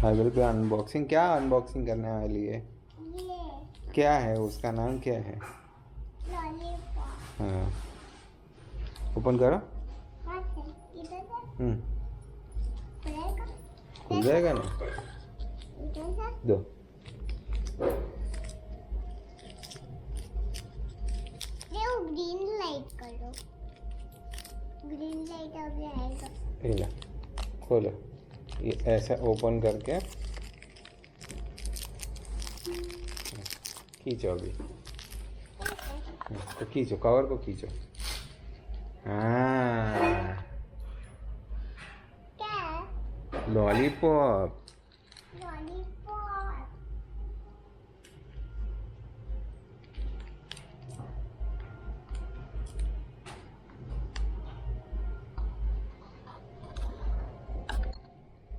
हाइबल पे अनबॉक्सिंग, क्या अनबॉक्सिंग करने वाली है? ये क्या है उसका नाम, क्या है? लॉलीपॉप। हाँ, ओपन करो। हाँ, इधर से हम्म, खुलेगा। खुल जाएगा ना? इधर से दो। ये वो ग्रीन लाइट करो। ग्रीन लाइट अभी आएगा। ये ला, खोलो। ये ऐसा ओपन करके खींचो अभी। तो खींचो, कवर को खींचो। हाँ, क्या है? लॉलीपॉप। लॉलीपॉप।